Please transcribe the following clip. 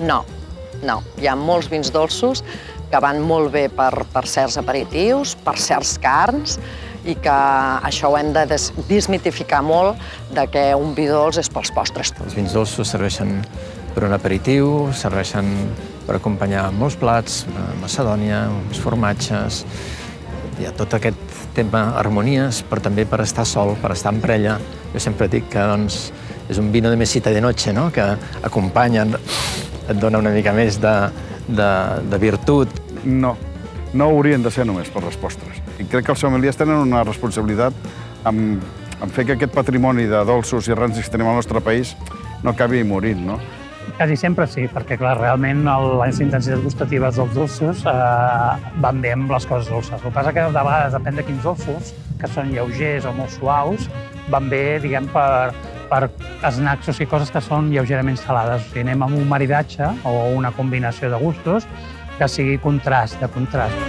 No, no. Hi ha molts vins dolços que van molt bé per certs aperitius, per certs carns, i que això ho hem de desmitificar molt, que un vi dolç és pels postres. Els vins dolços serveixen per un aperitiu, serveixen per acompanyar molts plats, macedònia, uns formatges. Hi ha tot aquest tema harmonies, però també per estar sol, per estar en parella. Jo sempre dic que és un vino de mesita de noche, que acompanya, et dona una mica més de virtut. No haurien de ser només per les postres. I crec que els sommeliers tenen una responsabilitat en fer que aquest patrimoni de dolços i ràncics que tenim al nostre país no acabi morint, no? Quasi sempre sí, perquè clar, realment les intensitats gustatives dels dolços van bé amb les coses dolces. El que passa que de vegades depèn de quins dolços, que són lleugers o molt suaus, van bé, diguem, per snacks, o sigui, coses que són lleugerament salades. O sigui, anem amb un maridatge o una combinació de gustos que sigui contrast, de contrast.